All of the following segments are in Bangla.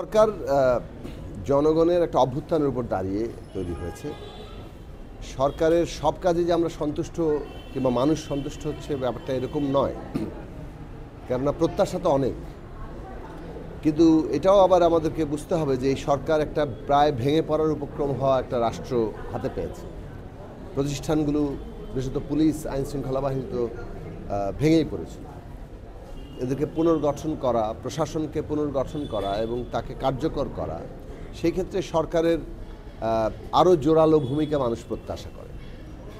সরকার জনগণের একটা অভ্যুত্থানের উপর দাঁড়িয়ে তৈরি হয়েছে। সরকারের সব কাজে যে আমরা সন্তুষ্ট কিংবা মানুষ সন্তুষ্ট হচ্ছে ব্যাপারটা এরকম নয়, কেননা প্রত্যাশা তো অনেক। কিন্তু এটাও আবার আমাদেরকে বুঝতে হবে যে এই সরকার একটা প্রায় ভেঙে পড়ার উপক্রম হওয়া একটা রাষ্ট্র হাতে পেয়েছে। প্রতিষ্ঠানগুলো বিশেষত পুলিশ, আইন শৃঙ্খলা বাহিনী তো ভেঙেই পড়েছে। এদেরকে পুনর্গঠন করা, প্রশাসনকে পুনর্গঠন করা এবং তাকে কার্যকর করা, সেই ক্ষেত্রে সরকারের আরও জোরালো ভূমিকা মানুষ প্রত্যাশা করে।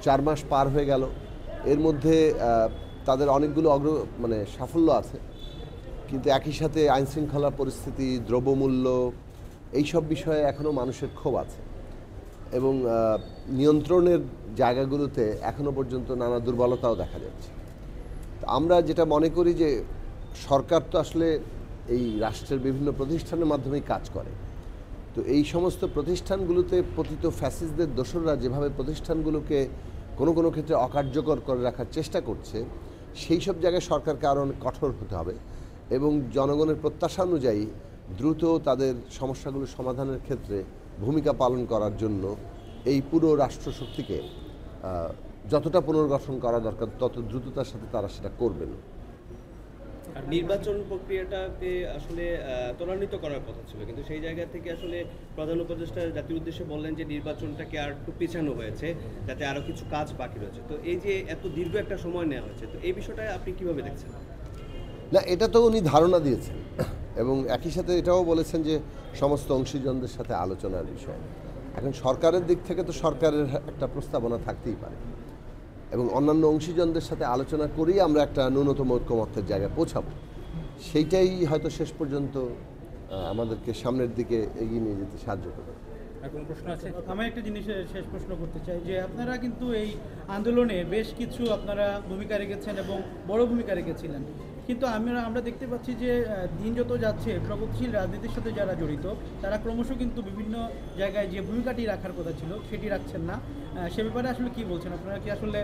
4 মাস পার হয়ে গেল, এর মধ্যে তাদের অনেকগুলো সাফল্য আছে, কিন্তু একই সাথে আইনশৃঙ্খলা পরিস্থিতি, দ্রব্যমূল্য, এইসব বিষয়ে এখনও মানুষের ক্ষোভ আছে এবং নিয়ন্ত্রণের জায়গাগুলোতে এখনও পর্যন্ত নানা দুর্বলতাও দেখা যাচ্ছে। আমরা যেটা মনে করি যে সরকার তো আসলে এই রাষ্ট্রের বিভিন্ন প্রতিষ্ঠানের মাধ্যমেই কাজ করে। তো এই সমস্ত প্রতিষ্ঠানগুলোতে পতিত ফ্যাসিস্টদের দোসররা যেভাবে প্রতিষ্ঠানগুলোকে কোনো কোনো ক্ষেত্রে অকার্যকর করে রাখার চেষ্টা করছে, সেই সব জায়গায় সরকারকে আরও অনেক কঠোর হতে হবে এবং জনগণের প্রত্যাশা অনুযায়ী দ্রুত তাদের সমস্যাগুলো সমাধানের ক্ষেত্রে ভূমিকা পালন করার জন্য এই পুরো রাষ্ট্রশক্তিকে যতটা পুনর্গঠন করা দরকার তত দ্রুততার সাথে তারা সেটা করবেন। আর নির্বাচন প্রক্রিয়াটাকে আসলে ত্বরান্বিত করার কথা ছিল, কিন্তু সেই জায়গা থেকে আসলে প্রধান উপদেষ্টা জাতির উদ্দেশ্যে বললেন যে নির্বাচনটাকে আর একটু পেছানো হয়েছে, যাতে আরও কিছু কাজ বাকি রয়েছে। তো এই যে এত দীর্ঘ একটা সময় নেওয়া হয়েছে, তো এই বিষয়টা আপনি কিভাবে দেখছেন? না, এটা তো উনি ধারণা দিয়েছেন এবং একই সাথে এটাও বলেছেন যে সমস্ত অংশীজনদের সাথে আলোচনার বিষয়। এখন সরকারের দিক থেকে তো সরকারের একটা প্রস্তাবনা থাকতেই পারে এবং অন্যান্য অংশীজনদের সাথে আলোচনা করেই আমরা একটা ন্যূনতম ঐক্যমত্যের জায়গায় পৌঁছাবো। সেইটাই হয়তো শেষ পর্যন্ত আমাদেরকে সামনের দিকে এগিয়ে নিয়ে যেতে সাহায্য করবে। এখন প্রশ্ন আছে, আমি একটা জিনিসের শেষ প্রশ্ন করতে চাই যে আপনারা কিন্তু এই আন্দোলনে বেশ কিছু আপনারা ভূমিকা রেখেছেন এবং বড় ভূমিকা রেখেছিলেন, কিন্তু আমরা দেখতে পাচ্ছি যে দিন যত যাচ্ছে প্রগতিশীল রাজনীতির সাথে যারা জড়িত তারা ক্রমশ কিন্তু বিভিন্ন জায়গায় যে ভূমিকাটি রাখার কথা ছিল সেটি রাখছেন না। সে ব্যাপারে আসলে কি বলছেন? আপনারা কি আসলে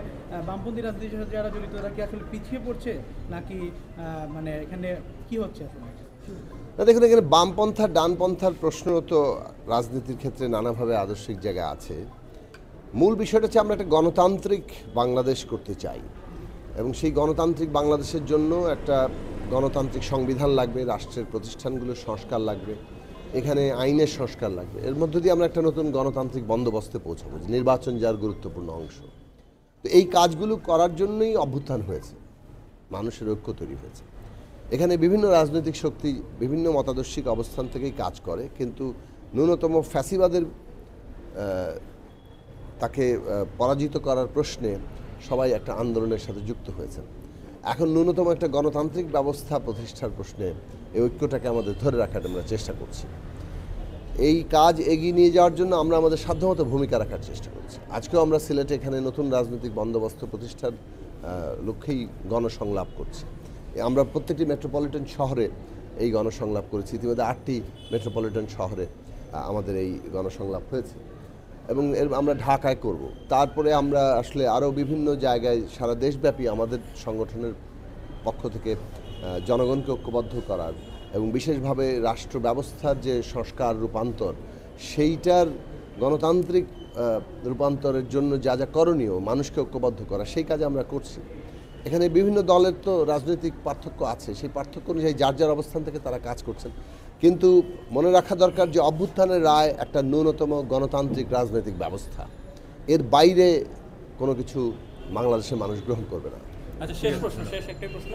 বামপন্থী রাজনীতির সাথে যারা জড়িত তারা কি আসলে পিছিয়ে পড়ছে, নাকি এখানে কি হচ্ছে আসলে? না, দেখুন, এখানে বামপন্থা ডানপন্থার প্রশ্ন তো রাজনীতির ক্ষেত্রে নানাভাবে আদর্শিক জায়গায় আছে। মূল বিষয়টা হচ্ছে আমরা একটা গণতান্ত্রিক বাংলাদেশ করতে চাই এবং সেই গণতান্ত্রিক বাংলাদেশের জন্য একটা গণতান্ত্রিক সংবিধান লাগবে, রাষ্ট্রের প্রতিষ্ঠানগুলোর সংস্কার লাগবে, এখানে আইনের সংস্কার লাগবে। এর মধ্য দিয়ে আমরা একটা নতুন গণতান্ত্রিক বন্দোবস্তে পৌঁছাবো, নির্বাচন যার গুরুত্বপূর্ণ অংশ। তো এই কাজগুলো করার জন্যই অভ্যুত্থান হয়েছে, মানুষের ঐক্য তৈরি হয়েছে। এখানে বিভিন্ন রাজনৈতিক শক্তি বিভিন্ন মতাদর্শিক অবস্থান থেকেই কাজ করে, কিন্তু ন্যূনতম ফ্যাসিবাদের তাকে পরাজিত করার প্রশ্নে সবাই একটা আন্দোলনের সাথে যুক্ত হয়েছেন। এখন ন্যূনতম একটা গণতান্ত্রিক ব্যবস্থা প্রতিষ্ঠার প্রশ্নে এই ঐক্যটাকে আমাদের ধরে রাখার আমরা চেষ্টা করছি। এই কাজ এগিয়ে নিয়ে যাওয়ার জন্য আমরা আমাদের সাধ্যমতো ভূমিকা রাখার চেষ্টা করছি। আজকেও আমরা সিলেটে এখানে নতুন রাজনৈতিক বন্দোবস্ত প্রতিষ্ঠার লক্ষ্যেই গণসংলাপ করছি। আমরা প্রত্যেকটি মেট্রোপলিটন শহরে এই গণসংলাপ করেছি। ইতিমধ্যে 8টি মেট্রোপলিটন শহরে আমাদের এই গণসংলাপ হয়েছে এবং আমরা ঢাকায় করব। তারপরে আমরা আসলে আরও বিভিন্ন জায়গায় সারা দেশব্যাপী আমাদের সংগঠনের পক্ষ থেকে জনগণকে ঐক্যবদ্ধ করার এবং বিশেষভাবে রাষ্ট্র ব্যবস্থার যে সংস্কার রূপান্তর, সেইটার গণতান্ত্রিক রূপান্তরের জন্য যা যা করণীয়, মানুষকে ঐক্যবদ্ধ করা, সেই কাজে আমরা করছি। এখানে বিভিন্ন দলের তো রাজনৈতিক পার্থক্য আছে, সেই পার্থক্য অনুযায়ী যার যার অবস্থান থেকে তারা কাজ করছেন, কিন্তু মনে রাখা দরকার যে অভ্যুত্থানের রায় একটা ন্যূনতম গণতান্ত্রিক রাজনৈতিক ব্যবস্থা, এর বাইরে কোনো কিছু বাংলাদেশের মানুষ গ্রহণ করবে না। আচ্ছা, শেষ প্রশ্ন, শেষ একটাই প্রশ্ন।